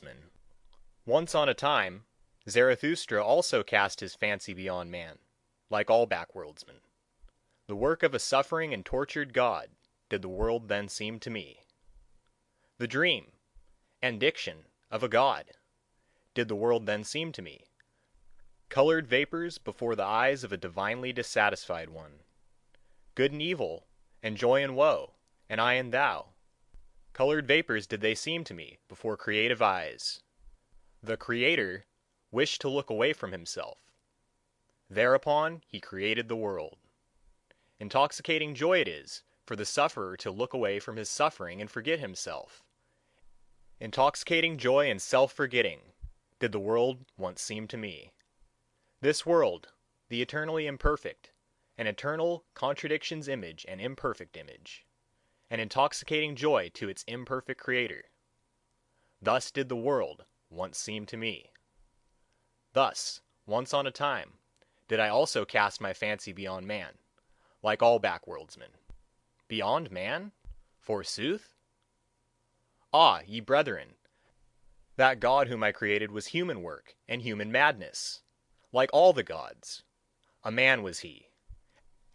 Backworldsmen. Once on a time, Zarathustra also cast his fancy beyond man, like all backworldsmen. The work of a suffering and tortured God did the world then seem to me. The dream and diction of a God did the world then seem to me. Colored vapors before the eyes of a divinely dissatisfied one. Good and evil, and joy and woe, and I and thou. Colored vapors did they seem to me before creative eyes. The Creator wished to look away from himself. Thereupon he created the world. Intoxicating joy it is for the sufferer to look away from his suffering and forget himself. Intoxicating joy and self-forgetting did the world once seem to me. This world, the eternally imperfect, an eternal contradiction's image and imperfect image, an intoxicating joy to its imperfect creator. Thus did the world once seem to me. Thus, once on a time, did I also cast my fancy beyond man, like all backworldsmen. Beyond man? Forsooth? Ah, ye brethren, that God whom I created was human work and human madness, like all the gods. A man was he,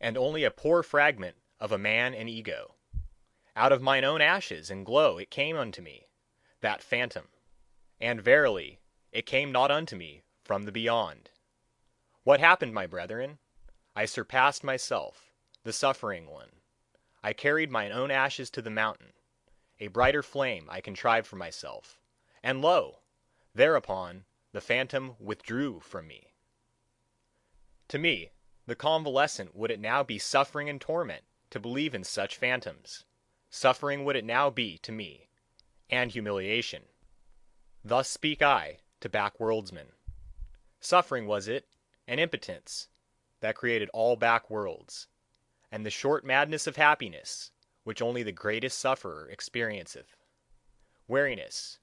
and only a poor fragment of a man and ego. Out of mine own ashes and glow it came unto me, that phantom. And verily, it came not unto me from the beyond. What happened, my brethren? I surpassed myself, the suffering one. I carried mine own ashes to the mountain. A brighter flame I contrived for myself. And lo! Thereupon the phantom withdrew from me. To me, the convalescent, would it now be suffering and torment to believe in such phantoms. Suffering would it now be to me, and humiliation. Thus speak I to backworldsmen. Suffering was it, and impotence, that created all backworlds, and the short madness of happiness, which only the greatest sufferer experienceth. Weariness,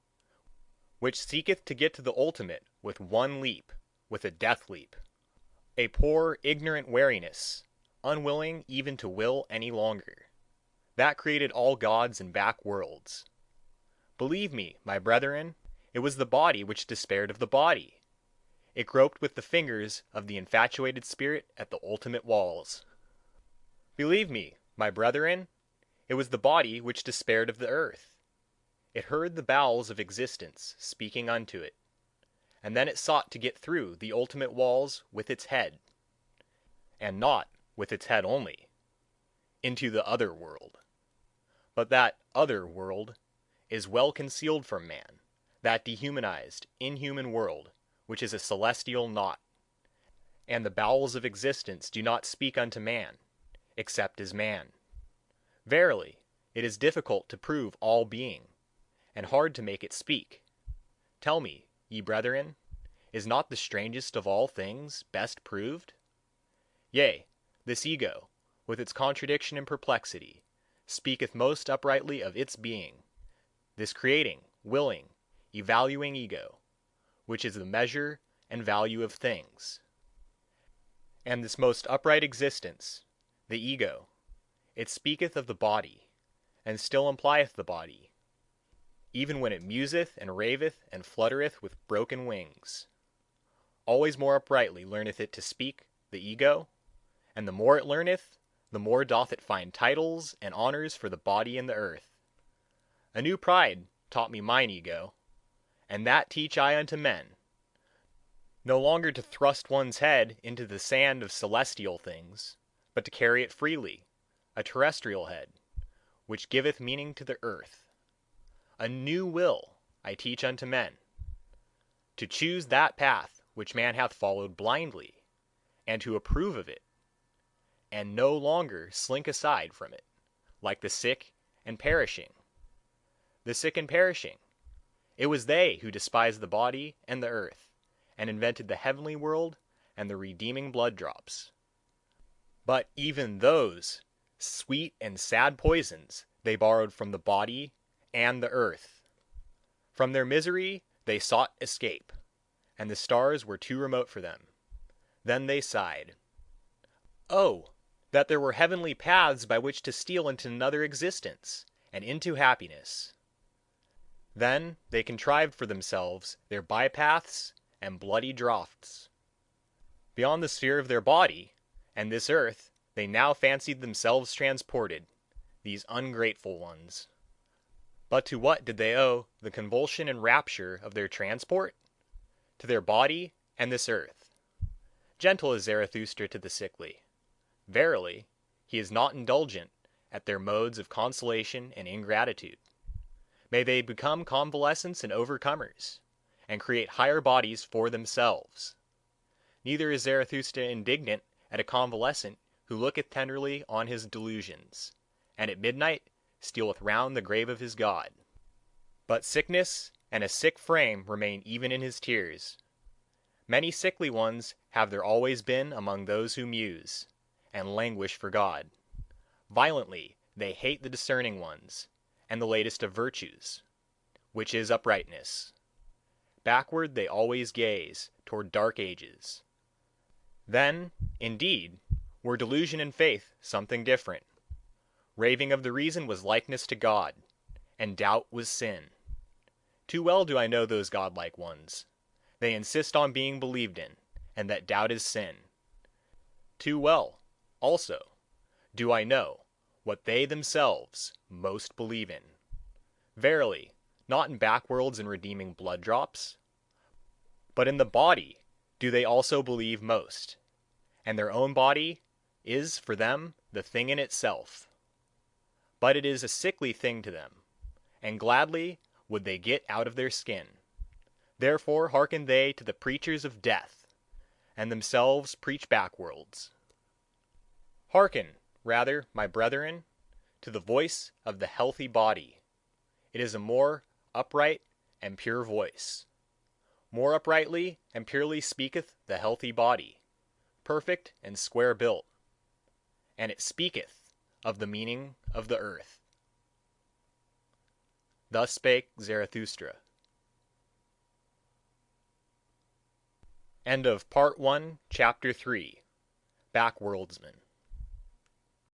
which seeketh to get to the ultimate with one leap, with a death leap. A poor, ignorant weariness, unwilling even to will any longer. That created all gods and backworlds. Believe me, my brethren, it was the body which despaired of the body. It groped with the fingers of the infatuated spirit at the ultimate walls. Believe me, my brethren, it was the body which despaired of the earth. It heard the bowels of existence speaking unto it, and then it sought to get through the ultimate walls with its head, and not with its head only, into the other world. But that other world is well concealed from man, that dehumanized, inhuman world, which is a celestial naught. And the bowels of existence do not speak unto man, except as man. Verily, it is difficult to prove all being, and hard to make it speak. Tell me, ye brethren, is not the strangest of all things best proved? Yea, this ego, with its contradiction and perplexity, speaketh most uprightly of its being, this creating, willing, evaluating ego, which is the measure and value of things. And this most upright existence, the ego, it speaketh of the body, and still implieth the body, even when it museth and raveth and fluttereth with broken wings. Always more uprightly learneth it to speak, the ego, and the more it learneth, the more doth it find titles and honours for the body and the earth. A new pride taught me mine ego, and that teach I unto men, no longer to thrust one's head into the sand of celestial things, but to carry it freely, a terrestrial head, which giveth meaning to the earth. A new will I teach unto men, to choose that path which man hath followed blindly, and to approve of it, and no longer slink aside from it, like the sick and perishing. The sick and perishing, it was they who despised the body and the earth, and invented the heavenly world and the redeeming blood drops. But even those sweet and sad poisons they borrowed from the body and the earth. From their misery they sought escape, and the stars were too remote for them. Then they sighed, "Oh, that there were heavenly paths by which to steal into another existence, and into happiness!" Then they contrived for themselves their bypaths and bloody draughts. Beyond the sphere of their body, and this earth, they now fancied themselves transported, these ungrateful ones. But to what did they owe the convulsion and rapture of their transport? To their body and this earth. Gentle is Zarathustra to the sickly. Verily, he is not indulgent at their modes of consolation and ingratitude. May they become convalescents and overcomers, and create higher bodies for themselves. Neither is Zarathustra indignant at a convalescent who looketh tenderly on his delusions, and at midnight stealeth round the grave of his God. But sickness and a sick frame remain even in his tears. Many sickly ones have there always been among those who muse, and languish for God. Violently they hate the discerning ones, and the latest of virtues, which is uprightness. Backward they always gaze toward dark ages. Then, indeed, were delusion and faith something different. Raving of the reason was likeness to God, and doubt was sin. Too well do I know those godlike ones. They insist on being believed in, and that doubt is sin. Too well, also, do I know what they themselves most believe in. Verily, not in backworlds and redeeming blood drops, but in the body do they also believe most, and their own body is for them the thing in itself. But it is a sickly thing to them, and gladly would they get out of their skin. Therefore hearken they to the preachers of death, and themselves preach backworlds. Hearken, rather, my brethren, to the voice of the healthy body. It is a more upright and pure voice. More uprightly and purely speaketh the healthy body, perfect and square built, and it speaketh of the meaning of the earth. Thus spake Zarathustra. End of Part 1, Chapter 3. Backworldsmen.